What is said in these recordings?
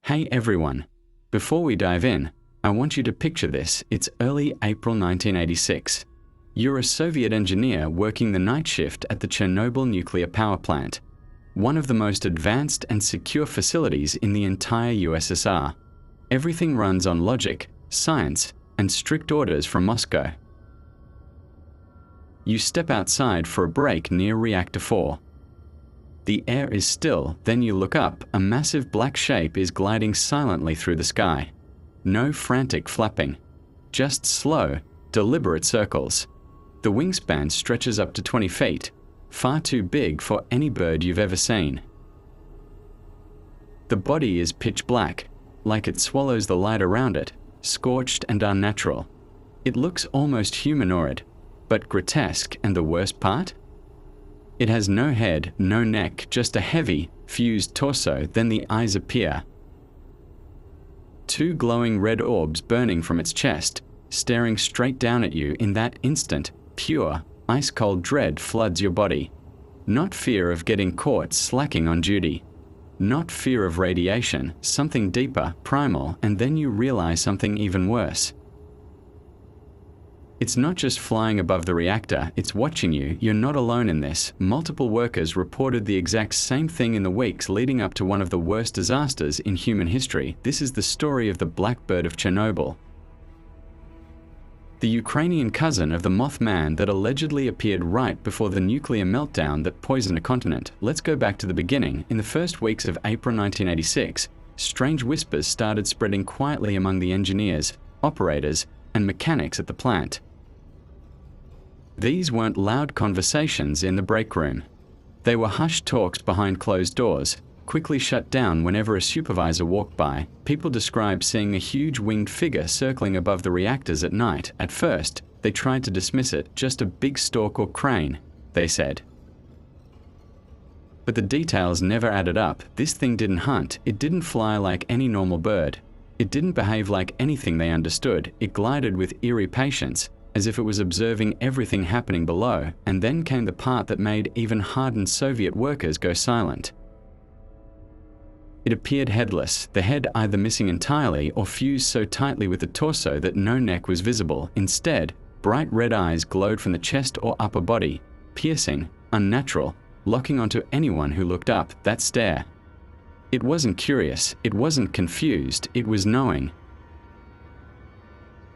Hey everyone! Before we dive in, I want you to picture this. It's early April 1986. You're a Soviet engineer working the night shift at the Chernobyl nuclear power plant, one of the most advanced and secure facilities in the entire USSR. Everything runs on logic, science, and strict orders from Moscow. You step outside for a break near Reactor 4. The air is still, then you look up, a massive black shape is gliding silently through the sky. No frantic flapping, just slow, deliberate circles. The wingspan stretches up to 20 feet, far too big for any bird you've ever seen. The body is pitch black, like it swallows the light around it, scorched and unnatural. It looks almost humanoid, but grotesque, and the worst part? It has no head, no neck, just a heavy, fused torso, then the eyes appear. Two glowing red orbs burning from its chest, staring straight down at you. In that instant, pure, ice-cold dread floods your body. Not fear of getting caught slacking on duty. Not fear of radiation, something deeper, primal, and then you realize something even worse. It's not just flying above the reactor, it's watching you. You're not alone in this. Multiple workers reported the exact same thing in the weeks leading up to one of the worst disasters in human history. This is the story of the Blackbird of Chernobyl, the Ukrainian cousin of the Mothman that allegedly appeared right before the nuclear meltdown that poisoned a continent. Let's go back to the beginning. In the first weeks of April 1986, strange whispers started spreading quietly among the engineers, operators, and mechanics at the plant. These weren't loud conversations in the break room. They were hushed talks behind closed doors, quickly shut down whenever a supervisor walked by. People described seeing a huge winged figure circling above the reactors at night. At first, they tried to dismiss it, just a big stork or crane, they said. But the details never added up. This thing didn't hunt, it didn't fly like any normal bird. It didn't behave like anything they understood. It glided with eerie patience, as if it was observing everything happening below, and then came the part that made even hardened Soviet workers go silent. It appeared headless, the head either missing entirely or fused so tightly with the torso that no neck was visible. Instead, bright red eyes glowed from the chest or upper body, piercing, unnatural, locking onto anyone who looked up. That stare. It wasn't curious, it wasn't confused, it was knowing.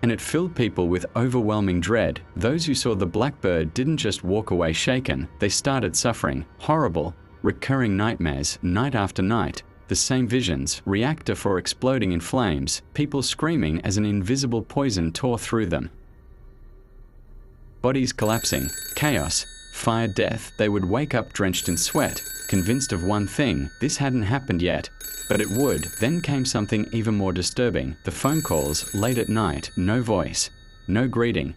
And it filled people with overwhelming dread. Those who saw the Blackbird didn't just walk away shaken, they started suffering. Horrible, recurring nightmares, night after night. The same visions, Reactor 4 exploding in flames, people screaming as an invisible poison tore through them. Bodies collapsing, chaos, fire, death. They would wake up drenched in sweat, convinced of one thing: this hadn't happened yet. But it would. Then came something even more disturbing. The phone calls, late at night, no voice, no greeting.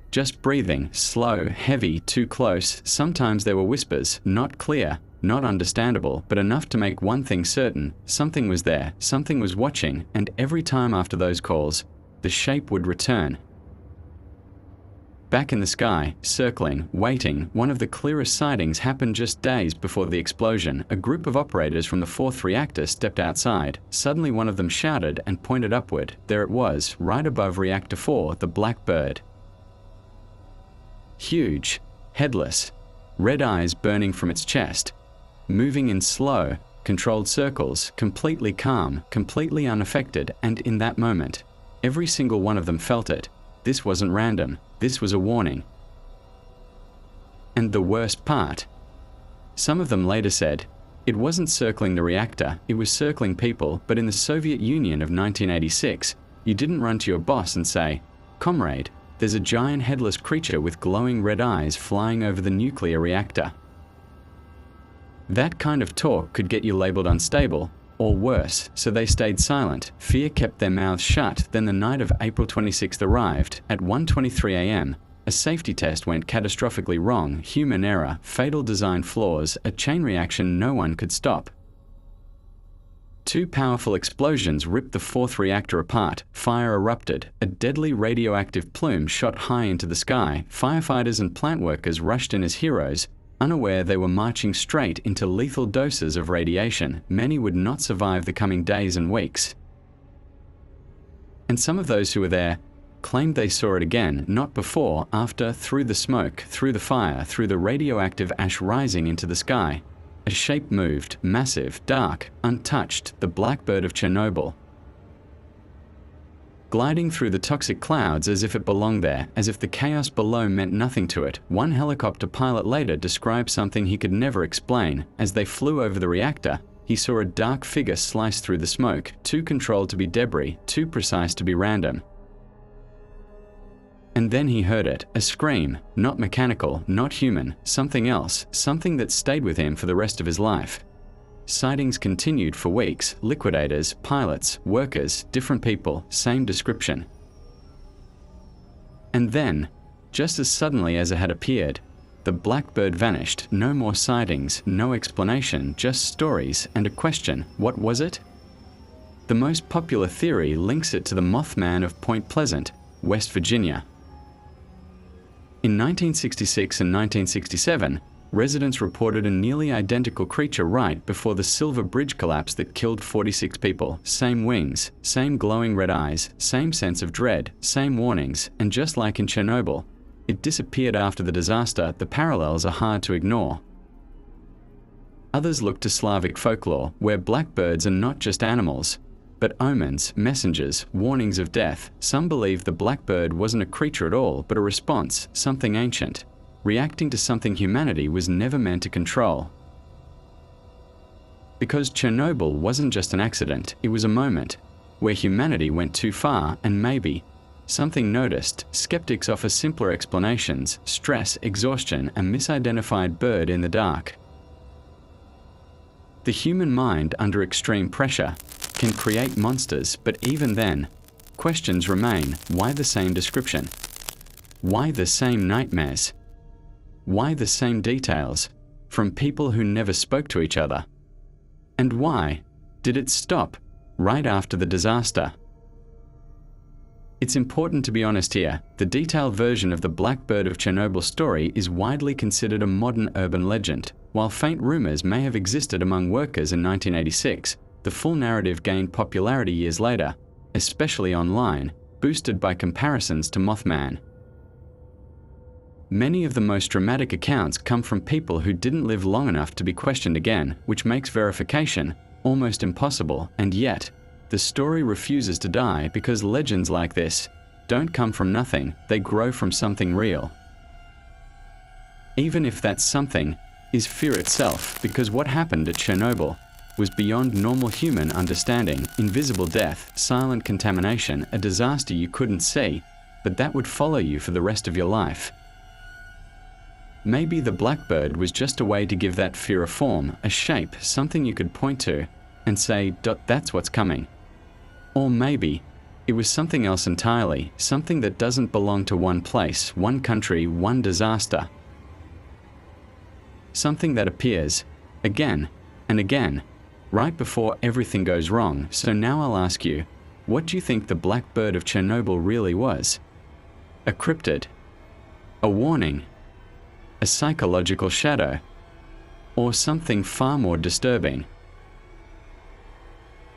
Just breathing, slow, heavy, too close. Sometimes there were whispers, not clear, not understandable, but enough to make one thing certain: something was there, something was watching, and every time after those calls, the shape would return. Back in the sky, circling, waiting. One of the clearest sightings happened just days before the explosion. A group of operators from the fourth reactor stepped outside. Suddenly one of them shouted and pointed upward. There it was, right above Reactor 4, the Blackbird. Huge, headless, red eyes burning from its chest, moving in slow, controlled circles, completely calm, completely unaffected, and in that moment, every single one of them felt it. This wasn't random. This was a warning. And the worst part, some of them later said, it wasn't circling the reactor, it was circling people. But in the Soviet Union of 1986, you didn't run to your boss and say, "Comrade, there's a giant headless creature with glowing red eyes flying over the nuclear reactor." That kind of talk could get you labeled unstable, or worse, so they stayed silent. Fear kept their mouths shut. Then the night of April 26th arrived. At 1:23 a.m., a safety test went catastrophically wrong. Human error, fatal design flaws, a chain reaction no one could stop. Two powerful explosions ripped the fourth reactor apart. Fire erupted. A deadly radioactive plume shot high into the sky. Firefighters and plant workers rushed in as heroes, Unaware they were marching straight into lethal doses of radiation, many would not survive the coming days and weeks. And some of those who were there claimed they saw it again, not before, after, through the smoke, through the fire, through the radioactive ash rising into the sky. A shape moved, massive, dark, untouched, the blackbird of Chernobyl. Gliding through the toxic clouds as if it belonged there, as if the chaos below meant nothing to it. One helicopter pilot later described something he could never explain. As they flew over the reactor, he saw a dark figure slice through the smoke, too controlled to be debris, too precise to be random. And then he heard it, a scream, not mechanical, not human, something else, something that stayed with him for the rest of his life. Sightings continued for weeks, liquidators, pilots, workers, different people, same description. And then, just as suddenly as it had appeared, the blackbird vanished, no more sightings, no explanation, just stories and a question, what was it? The most popular theory links it to the Mothman of Point Pleasant, West Virginia. In 1966 and 1967, residents reported a nearly identical creature right before the Silver Bridge collapse that killed 46 people. Same wings, same glowing red eyes, same sense of dread, same warnings, and just like in Chernobyl, it disappeared after the disaster. The parallels are hard to ignore. Others look to Slavic folklore, where blackbirds are not just animals, but omens, messengers, warnings of death. Some believe the blackbird wasn't a creature at all, but a response, something ancient, reacting to something humanity was never meant to control. Because Chernobyl wasn't just an accident, it was a moment where humanity went too far and maybe something noticed. Skeptics offer simpler explanations: stress, exhaustion, a misidentified bird in the dark. The human mind under extreme pressure can create monsters, but even then, questions remain. Why the same description? Why the same nightmares? Why the same details from people who never spoke to each other? And why did it stop right after the disaster? It's important to be honest here. The detailed version of the Blackbird of Chernobyl story is widely considered a modern urban legend. While faint rumors may have existed among workers in 1986, the full narrative gained popularity years later, especially online, boosted by comparisons to Mothman. Many of the most dramatic accounts come from people who didn't live long enough to be questioned again, which makes verification almost impossible, and yet, the story refuses to die because legends like this don't come from nothing, they grow from something real. Even if that something is fear itself, because what happened at Chernobyl was beyond normal human understanding. Invisible death, silent contamination, a disaster you couldn't see, but that would follow you for the rest of your life. Maybe the blackbird was just a way to give that fear a form, a shape, something you could point to and say, that's what's coming. Or maybe it was something else entirely, something that doesn't belong to one place, one country, one disaster. Something that appears again and again, right before everything goes wrong. So now I'll ask you, what do you think the Blackbird of Chernobyl really was? A cryptid? A warning? A psychological shadow? Or something far more disturbing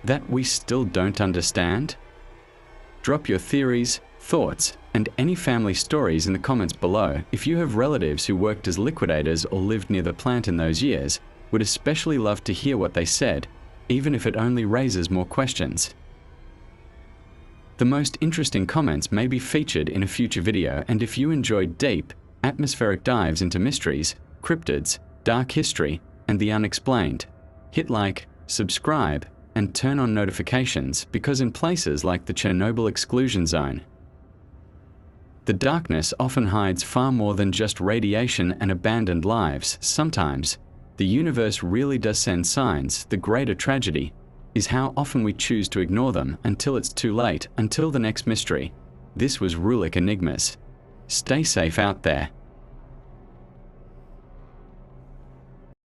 that we still don't understand? Drop your theories, thoughts, and any family stories in the comments below. If you have relatives who worked as liquidators or lived near the plant in those years, would especially love to hear what they said, even if it only raises more questions. The most interesting comments may be featured in a future video, and if you enjoyed deep, atmospheric dives into mysteries, cryptids, dark history, and the unexplained, hit like, subscribe, and turn on notifications, because in places like the Chernobyl exclusion zone, the darkness often hides far more than just radiation and abandoned lives. Sometimes, the universe really does send signs. The greater tragedy is how often we choose to ignore them until it's too late. Until the next mystery, this was Rulik Enigmas. Stay safe out there.